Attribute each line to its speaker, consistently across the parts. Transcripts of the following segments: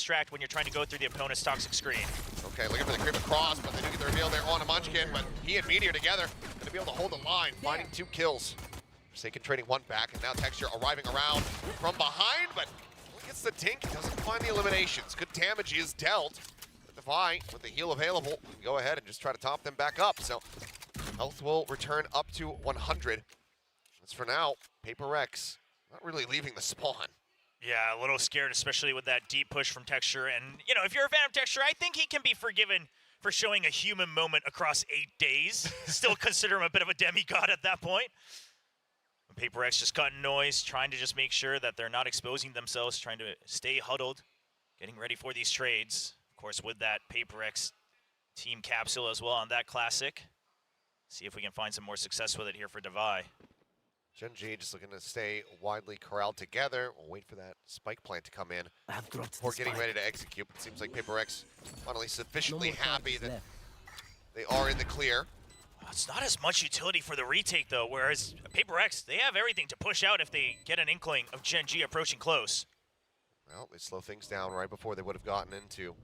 Speaker 1: distract when you're trying to go through the opponent's toxic screen.
Speaker 2: Okay, looking for the creep across, but they do get the reveal there on a Munchkin, but he and Meteor together gonna be able to hold the line, finding 2 kills. Forsaken trading 1 back, and now Texture arriving around from behind, but only gets the dink, doesn't find the eliminations. Good damage is dealt. But Devi, with the heal available, can go ahead and just try to top them back up. So health will return up to 100. As for now, PRX not really leaving the spawn.
Speaker 1: Yeah, a little scared, especially with that deep push from Texture. And, you know, if you're a fan of Texture, I think he can be forgiven for showing a human moment across 8 days. Still consider him a bit of a demigod at that point. PRX just cutting noise, trying to just make sure that they're not exposing themselves, trying to stay huddled, getting ready for these trades. Of course, with that PRX team capsule as well on that classic. See if we can find some more success with it here for Devi.
Speaker 2: Gen G just looking to stay widely corralled together. We'll wait for that spike plant to come in before getting ready to execute. It seems like PRX finally sufficiently happy that they are in the clear.
Speaker 1: It's not as much utility for the retake, though, whereas PRX, they have everything to push out if they get an inkling of Gen G approaching close.
Speaker 2: Well, they slow things down right before they would have gotten into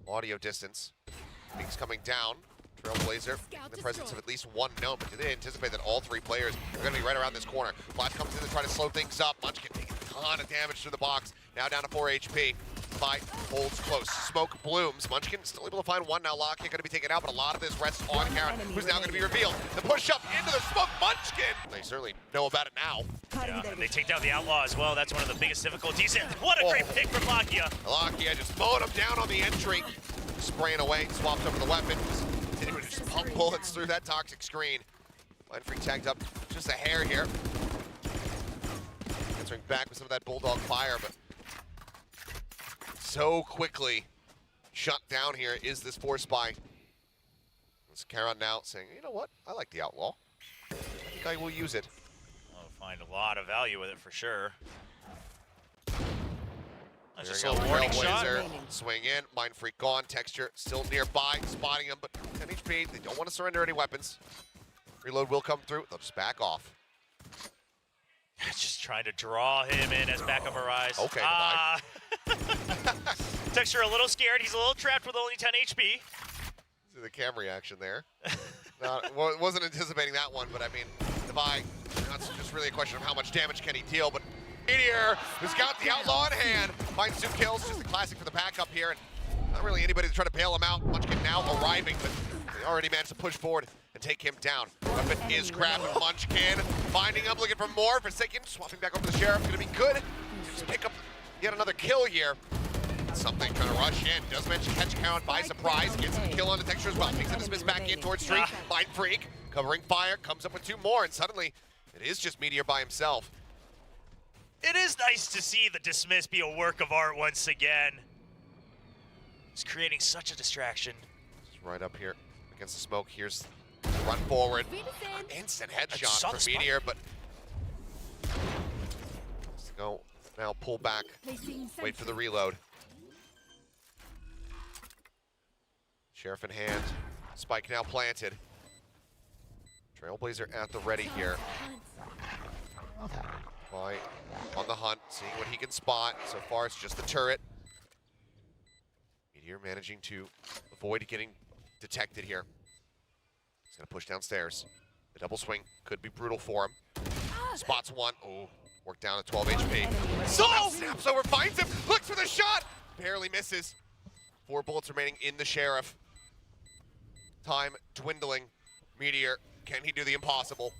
Speaker 2: audio distance. Things coming down. Trailblazer in the presence of at least 1 gnome, but do they anticipate that all 3 players are going to be right around this corner? Flash comes in to try to slow things up. Munchkin taking a ton of damage through the box. Now down to 4 HP. Fight holds close. Smoke blooms. Munchkin still able to find 1 now. Lockheed going to be taken out, but a lot of this rests on Karen, who's now going to be revealed. The push up into the smoke. Munchkin! They certainly know about it now.
Speaker 1: Yeah, and they take down the Outlaw as well. That's one of the biggest difficulties. And what a great pick from Lakia.
Speaker 2: Lakia just mowed him down on the entry. Spraying away, swapped over the weapon. Continuing to just pump bullets through that toxic screen. Mindfreak tagged up just a hair here. Answering back with some of that Bulldog fire, but so quickly shut down here is this Force Spy. It's Charon now saying, you know what? I like the Outlaw. I think I will use it.
Speaker 1: I'll find a lot of value with it for sure. That's just a
Speaker 2: Clearing
Speaker 1: little warning shot.
Speaker 2: Swing in, Mindfreak gone, Texture still nearby, spotting him, but 10 HP, they don't want to surrender any weapons. Reload will come through, they'll just back off.
Speaker 1: Just trying to draw him in as backup arrives.
Speaker 2: Okay,
Speaker 1: Texture a little scared, he's a little trapped with only 10 HP.
Speaker 2: See the cam reaction there. Wasn't anticipating that one, but I mean, Devi, that's just really a question of how much damage can he deal, but Meteor, who's got the Outlaw in hand, finds 2 kills, just a classic for the backup here, and not really anybody to try to bail him out. Munchkin now arriving, but they already managed to push forward and take him down. Weapon is grabbed with Munchkin, finding him, looking for more. Forsaken, swapping back over to the Sheriff, gonna be good. Just pick up yet another kill here. Something trying to rush in, does mention catch Count by surprise, gets a kill on the Texture as well, takes a dismiss back in towards Street. Mindfreak, covering fire, comes up with 2 more, and suddenly it is just Meteor by himself.
Speaker 1: It is nice to see the dismiss be a work of art once again. It's creating such a distraction.
Speaker 2: It's right up here against the smoke. Here's the run forward. Instant headshot for Meteor, but let's go now. Pull back. Wait for the reload. Sheriff in hand. Spike now planted. Trailblazer at the ready here. On the hunt, seeing what he can spot. So far, it's just the turret. Meteor managing to avoid getting detected here. He's gonna push downstairs. The double swing could be brutal for him. Spots 1. Oh, worked down at 12 HP. Somehow snaps over, finds him, looks for the shot, barely misses. 4 bullets remaining in the Sheriff. Time dwindling. Meteor, can he do the impossible?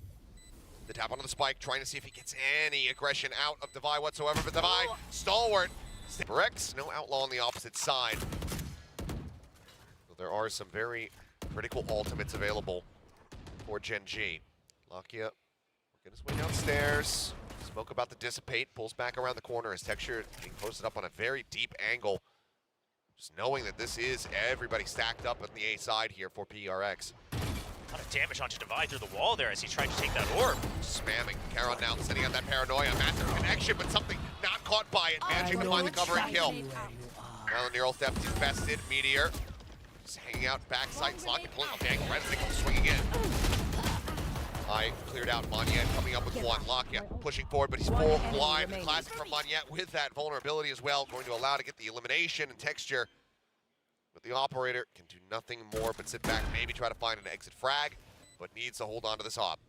Speaker 2: The tap onto the spike, trying to see if he gets any aggression out of Devi whatsoever, but Devi, stalwart. PRX, no Outlaw on the opposite side. So there are some very critical ultimates available for Gen G. Lakia working his way downstairs. Smoke about to dissipate, pulls back around the corner as Texture being posted up on a very deep angle. Just knowing that this is everybody stacked up on the A side here for PRX.
Speaker 1: A lot of damage onto Devi through the wall there as he tried to take that orb.
Speaker 2: Spamming. Charon now sending out that paranoia. Master connection, but something not caught by it. Managing to find the cover and kill. Now the neural theft infested. Meteor just hanging out backside. Slocking, pulling up the angle right as they come swinging in. Eye cleared out. Monyet coming up with one. Lakia pushing forward, but he's full blind. The classic from Monyet with that vulnerability as well. Going to allow to get the elimination and texture. But the operator can do nothing more but sit back, maybe try to find an exit frag, but needs to hold on to this op.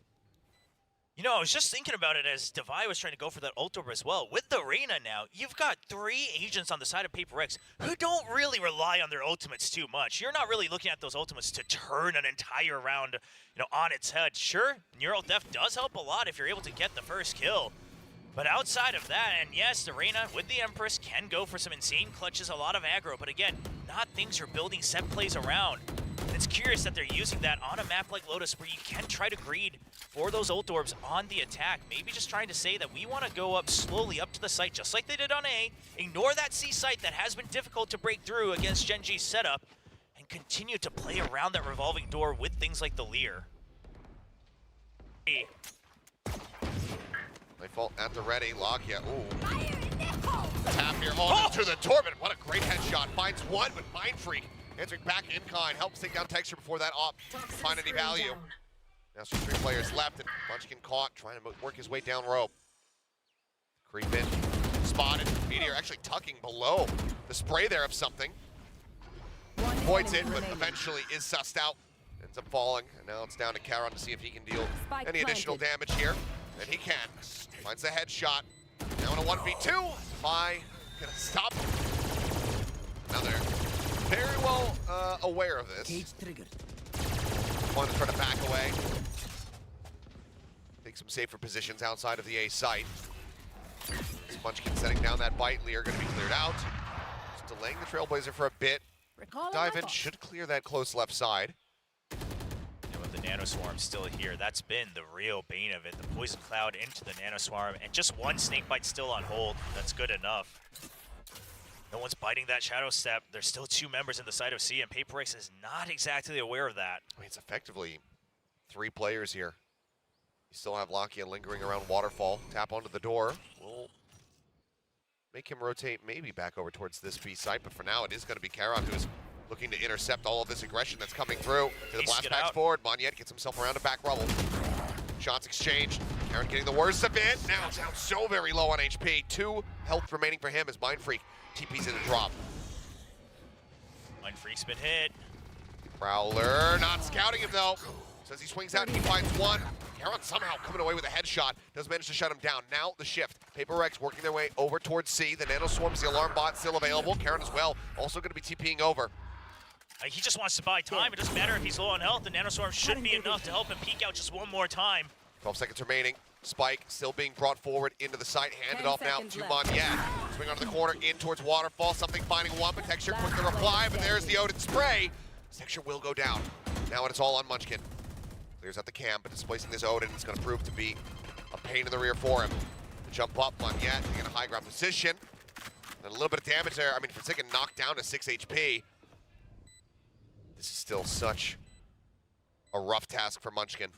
Speaker 1: You know, I was just thinking about it as Devi was trying to go for that ult orb as well. With the REYNA now, you've got 3 agents on the side of PRX who don't really rely on their ultimates too much. You're not really looking at those ultimates to turn an entire round, you know, on its head. Sure, Neural Theft does help a lot if you're able to get the first kill. But outside of that, and yes, the REYNA with the Empress can go for some insane clutches, a lot of aggro, but again, not things you're building set plays around. And it's curious that they're using that on a map like Lotus where you can try to greed for those ult orbs on the attack. Maybe just trying to say that we want to go up slowly up to the site, just like they did on A, ignore that C site that has been difficult to break through against Gen G's setup, and continue to play around that revolving door with things like the Leer.
Speaker 2: Nightfall at the ready. Lakia, ooh. Tap here on to the Torment. What a great headshot. Finds one, but Mind Freak answering back in kind. Helps take down Texture before that op find any value. Now some 3 players left, and Munchkin caught, trying to work his way down rope. Creep in, spotted. Meteor actually tucking below the spray there of something. Avoids it, but eventually is sussed out. Ends up falling, and now it's down to Charon to see if he can deal any additional damage here. And he can. Finds the headshot. Now in a 1v2. Devi gonna stop him. Now they're very well aware of this.
Speaker 3: Cage triggered.
Speaker 2: One to try to back away. Take some safer positions outside of the A site. Munchkin setting down that bite. Lear gonna be cleared out. Just delaying the Trailblazer for a bit. Dive in should clear that close left side.
Speaker 1: The Nanoswarm still here. That's been the real bane of it. The Poison Cloud into the Nanoswarm, and just one Snakebite still on hold. That's good enough. No one's biting that Shadow Step. There's still 2 members in the side of C, and PRX is not exactly aware of that.
Speaker 2: I mean, it's effectively 3 players here. You still have Lakia lingering around Waterfall. Tap onto the door. We'll make him rotate maybe back over towards this B site, but for now it is going to be Charon who's looking to intercept all of this aggression that's coming through. To the blast packs forward. Monyet gets himself around a back rubble. Shots exchanged. Charon getting the worst of it. Now down so very low on HP. 2 health remaining for him as Mind Freak TP's in a drop.
Speaker 1: Mind Freak's been hit.
Speaker 2: Prowler not scouting him though. So as he swings out, he finds one. Charon somehow coming away with a headshot. Does manage to shut him down. Now the shift. PRX working their way over towards C. The Nanoswarm's the alarm bot still available. Charon as well. Also going to be TPing over.
Speaker 1: He just wants to buy time. It doesn't matter if he's low on health. The Nanoswarm should be enough to help him peek out just one more time.
Speaker 2: 12 seconds remaining. Spike still being brought forward into the site. Handed off now to Monyet. Swing onto the corner, in towards Waterfall. Something finding one, but Texture quick to reply, but there's the Odin spray. Texture will go down. Now it's all on Munchkin. Clears out the cam, but displacing this Odin is going to prove to be a pain in the rear for him. To jump up, Monyet in a high ground position. And a little bit of damage there. I mean, Forsaken knocked down to 6 HP. This is still such a rough task for Munchkin.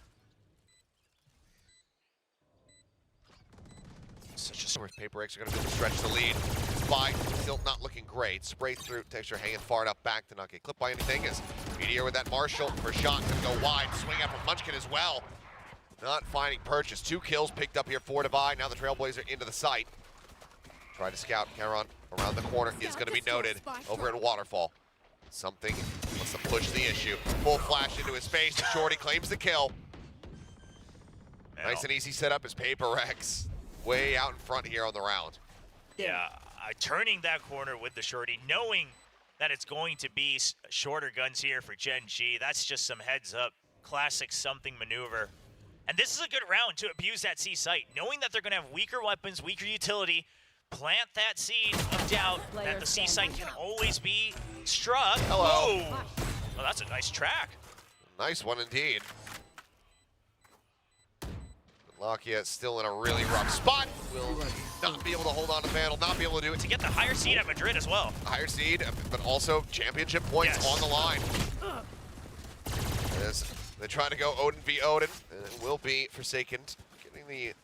Speaker 2: Such a source. PRX are going to be able to stretch the lead. Spy still not looking great. Spray through. Texture hanging far enough back to not get clipped by anything. As Meteor with that Marshall for shot going to go wide. Swing out from Munchkin as well. Not finding purchase. 2 kills picked up here for Devi. Now the Trailblazer into the site. Try to scout. Charon around the corner is going to be noted over in Waterfall. Something wants to push the issue. Full flash into his face. Shorty claims the kill. Nice and easy setup as PRX way out in front here on the round.
Speaker 1: Yeah, turning that corner with the Shorty, knowing that it's going to be shorter guns here for Gen G. That's just some heads up, classic something maneuver. And this is a good round to abuse that C site, knowing that they're going to have weaker weapons, weaker utility. Plant that seed of doubt that the C site can always be struck.
Speaker 2: Hello.
Speaker 1: Whoa. Well, that's a nice track.
Speaker 2: Nice one indeed. Lakia still in a really rough spot. Will not be able to hold on to Vandal, not be able to do it.
Speaker 1: To get the higher seed at Madrid as well.
Speaker 2: Higher seed, but also championship points on the line. As they try to go Odin v Odin, and it will be Forsaken getting the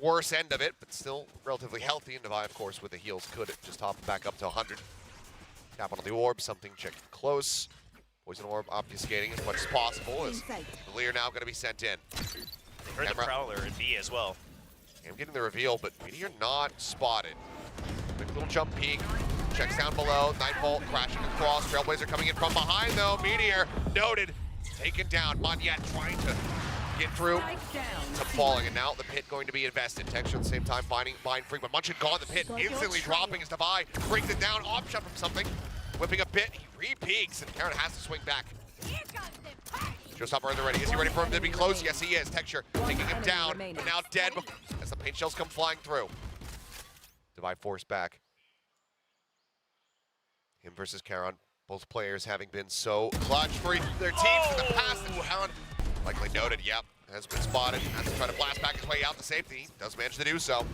Speaker 2: worse end of it, but still relatively healthy. And Devi, of course, with the heals, could just hop back up to 100. Tap onto the orb, something checked close. Poison Orb obfuscating as much as possible as the Lear now going to be sent in.
Speaker 1: They heard the Prowler in B as well.
Speaker 2: I'm getting the reveal, but Meteor not spotted. Quick little jump peek. Checks down below. Nightbolt crashing across. Trailblazer coming in from behind, though. Meteor noted. Taken down. Monyet trying to get through to falling. And now the pit going to be invested. Texture at the same time finding Mind Freak, but Munchkin gone. The pit instantly dropping as Devi brings it down. Offshot from something. Whipping a bit. He re-peeks, and Karen has to swing back. Showstopper in the ready. Is he ready for him to be close? Yes, he is. Texture taking him down, but now dead as the paint shells come flying through. Devi forced back. Him versus Karon. Both players having been so clutch for their teams in the past. And Karon, likely noted, yep, has been spotted. Has to try to blast back his way out to safety. Does manage to do so.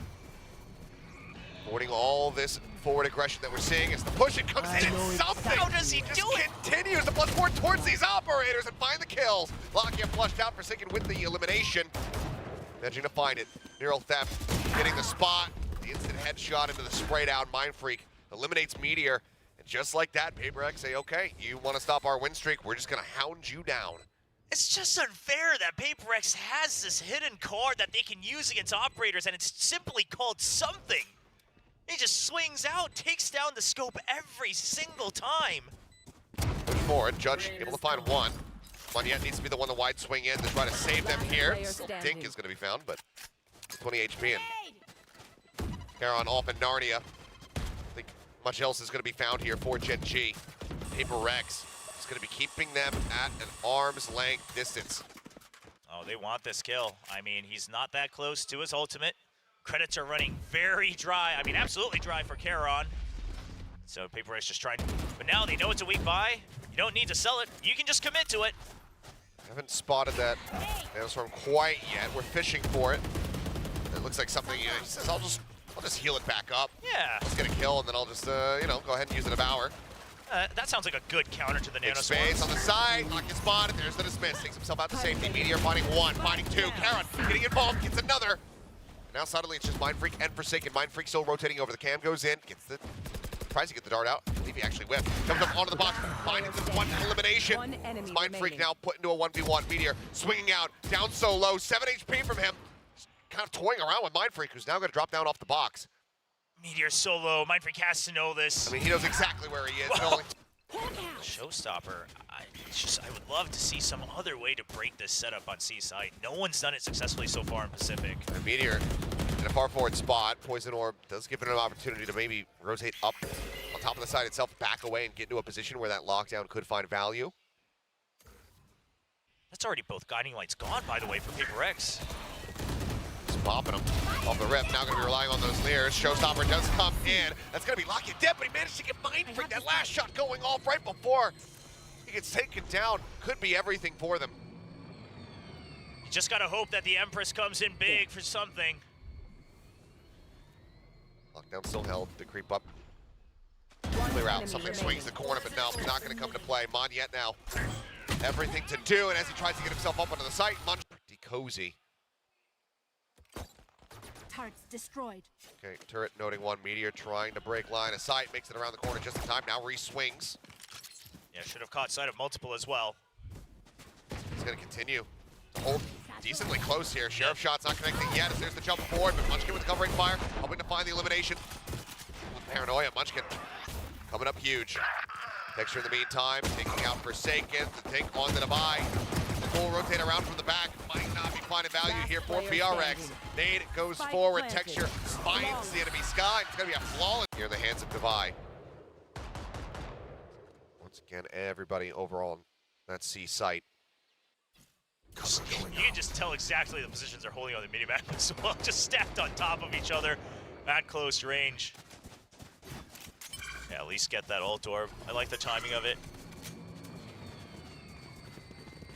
Speaker 2: Avoiding all this forward aggression that we're seeing as the push it comes in and something.
Speaker 1: How does he do it?
Speaker 2: Continues to push forward towards these operators and find the kills. Lockyer flushed out, Forsaken with the elimination. Managing to find it. Neural Theft hitting the spot. The instant headshot into the spray down. Mind Freak eliminates Meteor. And just like that, PRX say, okay, you want to stop our win streak, we're just going to hound you down.
Speaker 1: It's just unfair that PRX has this hidden card that they can use against operators, and it's simply called something. He just swings out, takes down the scope every single time.
Speaker 2: Push forward, Judge able to find one. Monyet needs to be the one to wide swing in to try to save them here. Dink is going to be found, but 20 HP in. Karon off in Narnia. I think much else is going to be found here for Gen G. PRX is going to be keeping them at an arm's length distance.
Speaker 1: Oh, they want this kill. I mean, he's not that close to his ultimate. Credits are running very dry. I mean, absolutely dry for Karon. So PRX just trying, but now they know it's a weak buy. You don't need to sell it. You can just commit to it.
Speaker 2: Haven't spotted that Nanostorm quite yet. We're fishing for it. It looks like something, he says, I'll just heal it back up.
Speaker 1: Yeah.
Speaker 2: Just get a kill, and then I'll just, go ahead and use a Devour.
Speaker 1: That sounds like a good counter to the
Speaker 2: Big
Speaker 1: Nanostorm.
Speaker 2: space on the side, not get spotted. There's the dismiss. Takes himself out to safety. Meteor finding one, finding two. Karon getting involved, gets another. And now suddenly it's just Mind Freak and Forsaken. Mind Freak still rotating over. The cam goes in, tries to get the dart out. I believe he actually whipped. Comes up onto the box, finding the one elimination. Mind Freak now put into a 1v1. Meteor swinging out, down so low. 7 HP from him. Just kind of toying around with Mind Freak, who's now going to drop down off the box.
Speaker 1: Meteor solo. Mind Freak has to know this.
Speaker 2: I mean, he knows exactly where he is.
Speaker 1: Showstopper. I would love to see some other way to break this setup on C side. No one's done it successfully so far in Pacific.
Speaker 2: And Meteor in a far forward spot. Poison Orb does give it an opportunity to maybe rotate up on top of the side itself, back away, and get into a position where that lockdown could find value.
Speaker 1: That's already both guiding lights gone, by the way, for PRX.
Speaker 2: Just popping them off the rip. Now going to be relying on those Lears. Showstopper does come in. That's going to be Lockyer dead, but he managed to get Mind Freak. That last shot going off right before he gets taken down. Could be everything for them.
Speaker 1: You just got to hope that the Empress comes in big for something.
Speaker 2: Lockdown still held to creep up. Clear out. Something swings the corner, but no, it's not going to come to play. Monyet now. Everything to do, and as he tries to get himself up onto the site, pretty cozy.
Speaker 3: Turrets destroyed.
Speaker 2: Okay, turret noting one. Meteor trying to break line of sight, makes it around the corner just in time. Now re-swings.
Speaker 1: Yeah, should have caught sight of multiple as well.
Speaker 2: He's going to continue to hold decently close here. Sheriff shot's not connecting yet as there's the jump forward, but Munchkin with the covering fire, hoping to find the elimination. Paranoia, Munchkin coming up huge. Texture in the meantime, taking out Forsaken, the take on the Devi. Full rotate around from the back, might not be finding value here for PRX. Nade goes forward, Texture finds the enemy sky. It's going to be a flawless here in the hands of Devi. Once again, everybody overall on that C site.
Speaker 1: You can just tell exactly the positions they're holding on the minimap as well, just stacked on top of each other at close range. Yeah, at least get that ult orb. I like the timing of it.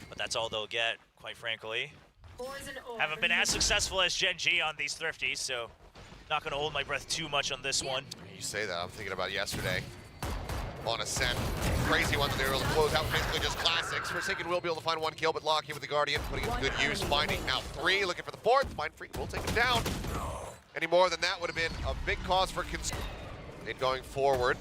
Speaker 1: But that's all they'll get, quite frankly. Haven't been as successful as Gen G on these Thrifties, so not going to hold my breath too much on this one.
Speaker 2: You say that, I'm thinking about yesterday. On Ascent, crazy one that they were able to close out, basically just classics. Forsaken will be able to find one kill, but Lockyer with the Guardian, putting it to good use, finding now 3, looking for the 4th. Mind Freak will take him down. Any more than that would have been a big cause for concern. And going forward,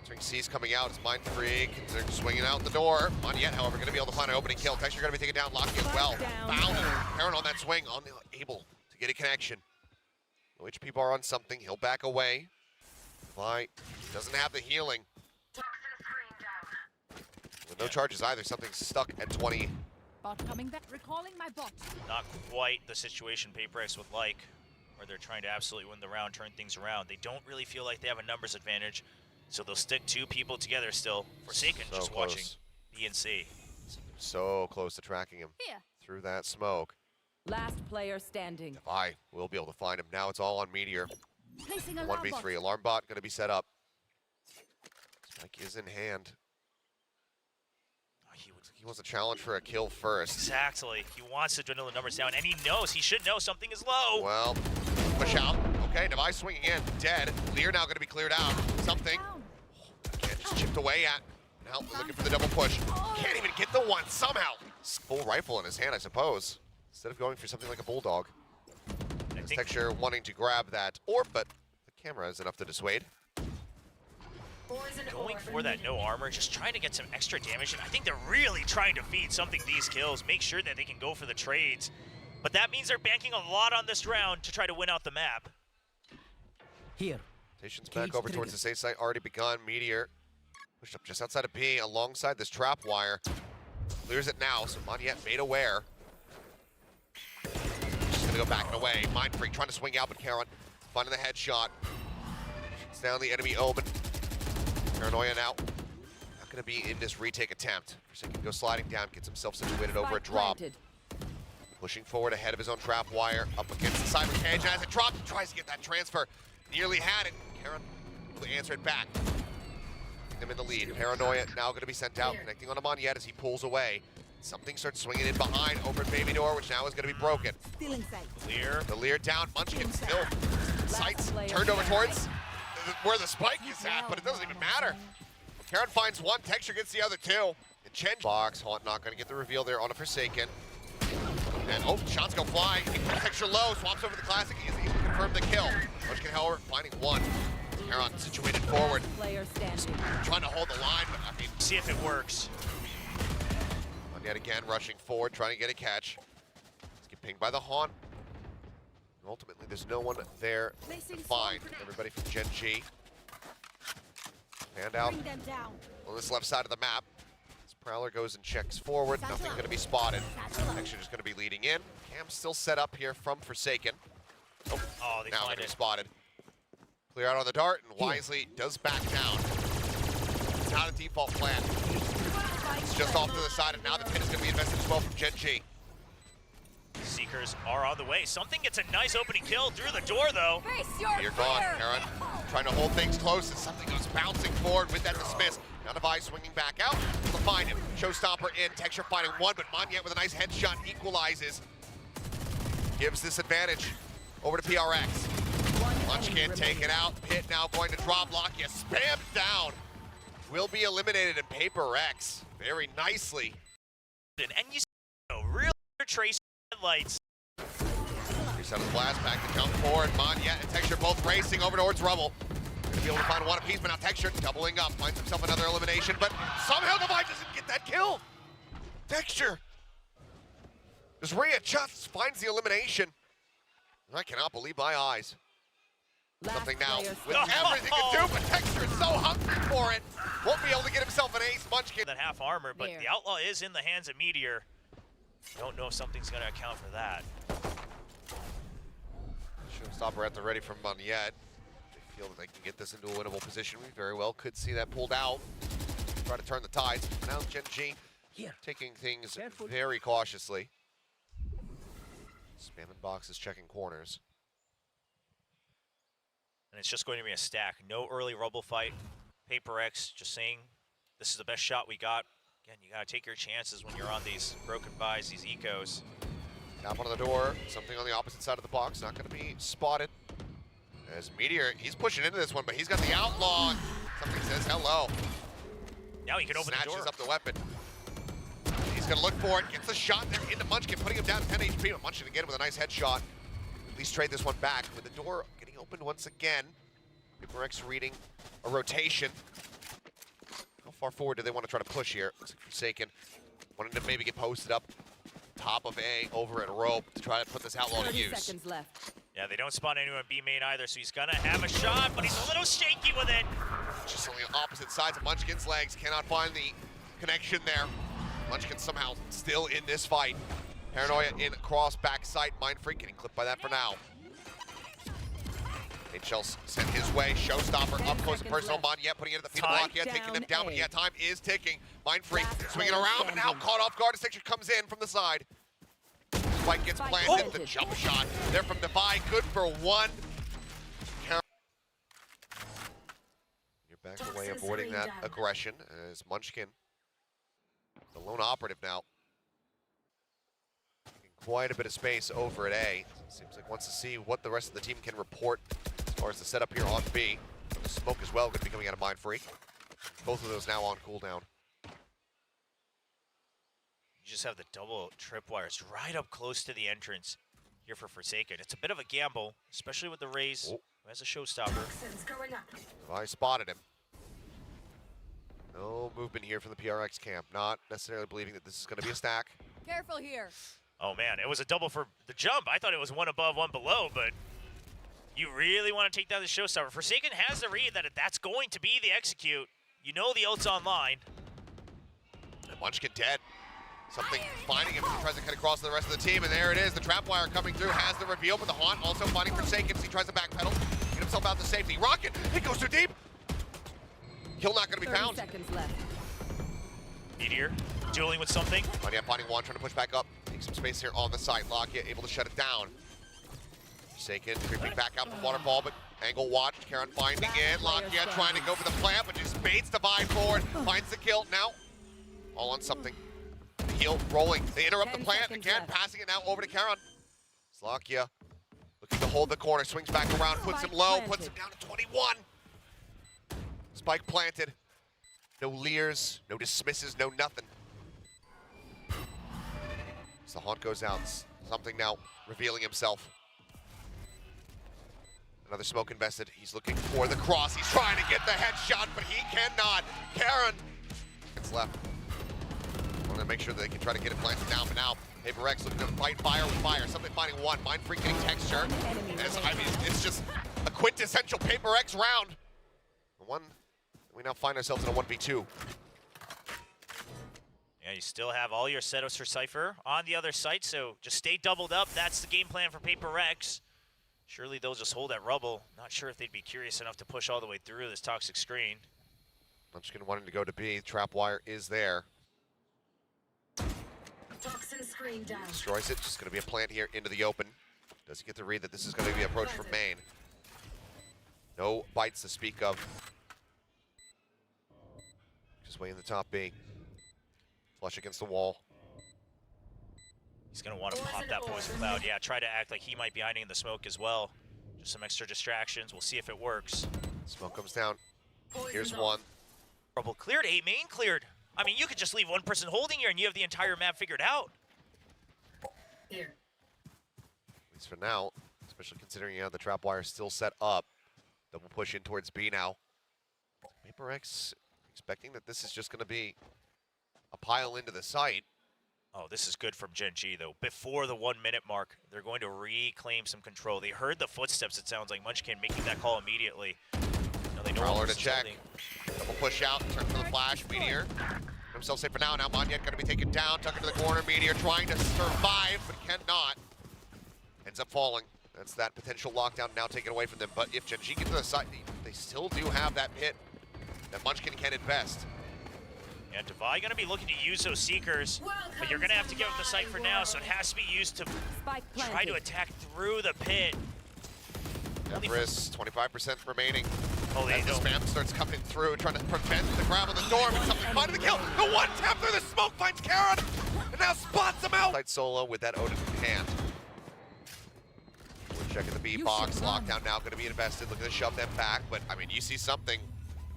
Speaker 2: Entering C's coming out. It's Mind Freak. They're swinging out the door. Not yet, however, going to be able to find an opening kill. Texture going to be taken down. Locking as well. Found Heron on that swing. Able to get a connection. No HP bar on something. He'll back away. Fly doesn't have the healing. With no charges either. Something's stuck at 20.
Speaker 3: Bot coming back. Recalling my bot.
Speaker 1: Not quite the situation PRX would like, where they're trying to absolutely win the round, turn things around. They don't really feel like they have a numbers advantage, so they'll stick two people together still. Forsaken
Speaker 2: So
Speaker 1: just
Speaker 2: close.
Speaker 1: watching B and C.
Speaker 2: So close to tracking him
Speaker 3: Here.
Speaker 2: through that smoke.
Speaker 4: Last player standing.
Speaker 2: Defy will be able to find him. Now it's all on Meteor.
Speaker 3: Placing alarm
Speaker 2: 1v3. Alarm bot going to be set up. Spike is in hand. He wants a challenge for a kill first.
Speaker 1: Exactly. He wants to dwindle the numbers down, and he knows, he should know something is low.
Speaker 2: Well, push out. Okay, Device swinging in. Dead. Lear now going to be cleared out. Something. Again, just chipped away at. Now looking for the double push. Can't even get the one somehow. Full rifle in his hand, I suppose. Instead of going for something like a bulldog.
Speaker 1: I think
Speaker 2: Texture wanting to grab that orb, but the camera is enough to dissuade.
Speaker 1: going for that no armor, just trying to get some extra damage, and I think they're really trying to feed something these kills, make sure that they can go for the trades. But that means they're banking a lot on this round to try to win out the map.
Speaker 5: Here.
Speaker 2: Rotation's back over towards the safe site, already begun. Meteor pushed up just outside of B, alongside this trap wire. Clears it now, so Monyet made aware. Just gonna go back and away. Mind Freak trying to swing out, but Karen finding the headshot. Shoots down the enemy Omen. Paranoia now. Not gonna be in this retake attempt. Forsaken goes sliding down, gets himself situated over a drop. Pushing forward ahead of his own trap wire, up against the cyber cage, and as it drops, tries to get that transfer. Nearly had it. Karen able to answer it back. Them in the lead. Paranoia now going to be sent out, connecting on a Monyet as he pulls away. Something starts swinging in behind over at Baby Door, which now is going to be broken.
Speaker 3: Still in sight.
Speaker 1: Clear.
Speaker 2: The Lear down, Munchkin still. Sights turned over towards where the spike is at, but it doesn't even matter. Karen finds one, Texture gets the other two. And Chen box, Haunt not going to get the reveal there on a Forsaken. And oh, shots go flying. Texture low, swaps over the Classic, easy to confirm the kill. Munchkin, however, finding one. Karen situated forward.
Speaker 4: Player standing.
Speaker 2: Trying to hold the line, but I mean,
Speaker 1: See if it works.
Speaker 2: yet again, rushing forward, trying to get a catch. Let's get pinged by the Haunt. And ultimately, there's no one there to find. Everybody from Gen G. Hand out
Speaker 3: Bring them down.
Speaker 2: on this left side of the map. As Prowler goes and checks forward, nothing going to be spotted. Texture just going to be leading in. Cam's still set up here from Forsaken. Oh,
Speaker 1: They
Speaker 2: now going
Speaker 1: find
Speaker 2: to be
Speaker 1: it.
Speaker 2: spotted. Clear out on the dart, and wisely does back down. Not a default plan. It's just off to the side, and now the pin is going to be invested as well from Gen G.
Speaker 1: Seekers are on the way. Something gets a nice opening kill through the door, though.
Speaker 3: Face your
Speaker 2: You're gone, Karen. Trying to hold things close, and something goes bouncing forward with that dismiss. Now Device swinging back out to find him. Showstopper in, Texture finding one, but Monyet with a nice headshot equalizes. Gives this advantage over to PRX. Lunch can't take it out. Pit now going to drop lock. You spammed down. Will be eliminated in PRX very nicely.
Speaker 1: And you see, really trace headlights.
Speaker 2: Reset of the blast, back to jump forward. Monyet and Texture both racing over towards Rubble. Gonna be able to find one apiece, but now Texture doubling up. Finds himself another elimination, but somehow Device doesn't get that kill. Texture. As Rhea just finds the elimination. I cannot believe my eyes. Something now with everything to do, but Texture is so hungry for it. Won't be able to get himself an ace. Munchkin.
Speaker 1: That half armor, but
Speaker 3: There.
Speaker 1: the Outlaw is in the hands of Meteor. Don't know if something's going to account for that.
Speaker 2: Showstopper at the ready from Monyet. They feel that they can get this into a winnable position. We very well could see that pulled out. Try to turn the tides. For now, Gen G taking things very cautiously. Spamming boxes, checking corners.
Speaker 1: And it's just going to be a stack. No early Rubble fight. PRX just saying, this is the best shot we got. Again, you got to take your chances when you're on these broken buys, these ecos.
Speaker 2: Tap on the door. Something on the opposite side of the box. Not going to be spotted. As Meteor, he's pushing into this one, but he's got the Outlaw. Something says hello.
Speaker 1: Now he can open the door.
Speaker 2: Snatches up the weapon. He's going to look for it. Gets the shot there into Munchkin, putting him down to 10 HP. But Munchkin again with a nice headshot. At least trade this one back with the door getting opened once again. PRX reading a rotation. far forward do they want to try to push here? Looks like Forsaken wanting to maybe get posted up top of A over at rope to try to put this outlaw to
Speaker 4: 30
Speaker 2: use.
Speaker 4: seconds left.
Speaker 1: Yeah, they don't spawn anyone B main either, so he's gonna have a shot, but he's a little shaky with it.
Speaker 2: Just on the opposite sides of Munchkin's legs, cannot find the connection there. Munchkin somehow still in this fight. Paranoia in cross back sight. Mind Freak getting clipped by that for now. HL's sent his way. Showstopper up close and personal. Manya putting it at the feet of
Speaker 1: Time
Speaker 2: Lockya, taking them down. But
Speaker 4: A.
Speaker 2: yeah, time is ticking. Mind Freak
Speaker 4: Last
Speaker 2: swinging
Speaker 4: player
Speaker 2: around, but now
Speaker 4: standing.
Speaker 2: caught off guard. Distinction comes in from the side. Spike gets
Speaker 4: Spike
Speaker 2: planted. The
Speaker 4: planted.
Speaker 2: jump shot there from Devi. Good for one. You're back away, avoiding that aggression as Munchkin, the lone operative now. Quite a bit of space over at A. Seems like wants to see what the rest of the team can report as far as the setup here on B. The smoke as well going to be coming out of Mind Freak. Both of those now on cooldown.
Speaker 1: You just have the double tripwires right up close to the entrance here for Forsaken. It's a bit of a gamble, especially with the Rays who has a showstopper.
Speaker 2: I spotted him. No movement here from the PRX camp. Not necessarily believing that this is going to be a stack.
Speaker 3: Careful here.
Speaker 1: Oh man, it was a double for the jump. I thought it was one above, one below, but you really want to take down the showstopper. Forsaken has the read that if that's going to be the execute. You know the ult's online.
Speaker 2: And Munchkin dead. Something finding him as he tries to cut across to the rest of the team, and there it is. The trap wire coming through has the reveal, but the Haunt also finding Forsaken as he tries to backpedal, get himself out to safety. Rocket, he goes too deep. Kill not going to be
Speaker 4: 30
Speaker 2: found.
Speaker 4: seconds left.
Speaker 1: Meteor dueling with something.
Speaker 2: Oh yeah, finding one, trying to push back up. Take some space here on the side. Lockya able to shut it down. Forsaken creeping back out from waterfall, but angle watch. Karen finding it. Lockya trying to go for the plant, but just baits Devi forward. Finds the kill. Now, all on something. The heal rolling. They interrupt the
Speaker 4: 10
Speaker 2: plant
Speaker 4: seconds
Speaker 2: again,
Speaker 4: left.
Speaker 2: passing it now over to Karen. Lockya looking to hold the corner. Swings back around, puts him
Speaker 4: Spike
Speaker 2: low,
Speaker 4: planted.
Speaker 2: puts him down to 21. Spike planted. No leers, no dismisses, no nothing. As the Haunt goes out, something now revealing himself. Another smoke invested. He's looking for the cross. He's trying to get the headshot, but he cannot. Karen. It's left. Want to make sure that they can try to get it planted down, but now PRX looking to fight fire with fire. Something finding one. Mind Freak getting texture. I mean, it's just a quintessential PRX round. One. We now find ourselves in a 1v2.
Speaker 1: Yeah, you still have all your setups for Cypher on the other site, so just stay doubled up. That's the game plan for PRX. Surely they'll just hold that rubble. Not sure if they'd be curious enough to push all the way through this toxic screen.
Speaker 2: Munchkin wanting to go to B. Trap wire is there.
Speaker 6: Toxin screen down.
Speaker 2: Destroys it. Just going to be a plant here into the open. Does he get the read that this is going to be approached from main? No bites to speak of. Just way in the top B. Flush against the wall.
Speaker 1: He's going to want to pop that poison cloud. Yeah, try to act like he might be hiding in the smoke as well. Just some extra distractions. We'll see if it works.
Speaker 2: Smoke comes down. Here's one.
Speaker 1: Rubble cleared, A main cleared. I mean, you could just leave one person holding here and you have the entire map figured out.
Speaker 6: Here.
Speaker 2: At least for now. Especially considering the trap wire is still set up. Double push in towards B now. PRX expecting that this is just going to be a pile into the site.
Speaker 1: Oh, this is good from Gen G, though. Before the 1 minute mark, they're going to reclaim some control. They heard the footsteps, it sounds like. Munchkin making that call immediately. Now they know
Speaker 2: Prowler
Speaker 1: what
Speaker 2: to check. Double push out, turn for the flash. Meteor. Himself safe for now. Now Manya going to be taken down. Tuck into the corner. Meteor trying to survive, but cannot. Ends up falling. That's that potential lockdown now taken away from them. But if Gen G get to the site, they still do have that hit that Munchkin can invest.
Speaker 1: Yeah, Devi going to be looking to use those Seekers, but you're going to have to give him the site for now, so it has to be used to
Speaker 4: Spike planted.
Speaker 1: try to attack through the pit.
Speaker 2: Everest, 25% remaining.
Speaker 1: Oh, they
Speaker 2: As the
Speaker 1: don't.
Speaker 2: spam starts coming through, trying to prevent the grab on the door, but something finding the kill. The one tap through the smoke finds Karen, and now spots him out. Side solo with that Odin in hand. We're checking the B
Speaker 3: You
Speaker 2: box.
Speaker 3: should run.
Speaker 2: Lockdown now going to be invested. Looking to shove them back, but I mean, you see something.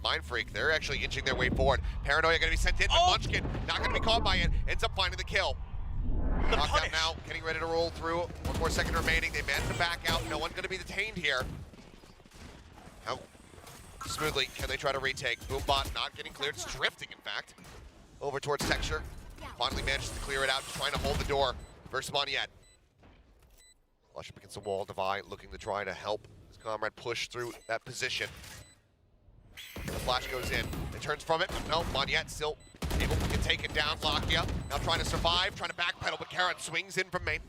Speaker 2: Mind Freak, they're actually inching their way forward. Paranoia going to be sent in, but Munchkin not going to be caught by it. Ends up finding the kill.
Speaker 1: The
Speaker 2: Knockdown
Speaker 1: punish.
Speaker 2: now, getting ready to roll through. 1 more second remaining. They managed to back out. No one going to be detained here. Now, smoothly. Can they try to retake? Boombot not getting cleared. It's drifting, in fact. Over towards Texture. Finally manages to clear it out. Just trying to hold the door versus Moniette. Flush up against the wall. Devi looking to try to help his comrade push through that position. The flash goes in. It turns from it. No, Moniette still able to get taken down. Lakia now trying to survive, trying to backpedal, but Carrot swings in from main.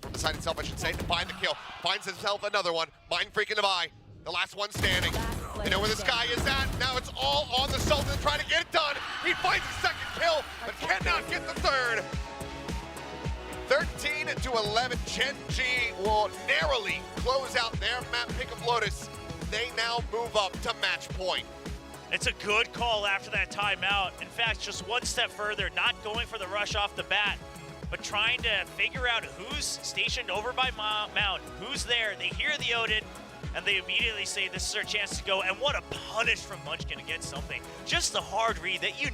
Speaker 2: From the side itself, I should say, to find the kill. Finds himself another one. Mind freaking Devi. The last one standing. You know where this guy is at? Now it's all on the Sultan trying to get it done. He finds the second kill, but cannot get the third. 13 to 11. Gen G will narrowly close out their map pick of Lotus. They now move up to match point.
Speaker 1: It's a good call after that timeout. In fact, just one step further, not going for the rush off the bat, but trying to figure out who's stationed over by Mount, who's there. They hear the Odin, and they immediately say this is our chance to go. And what a punish from Munchkin against something. Just the hard read that you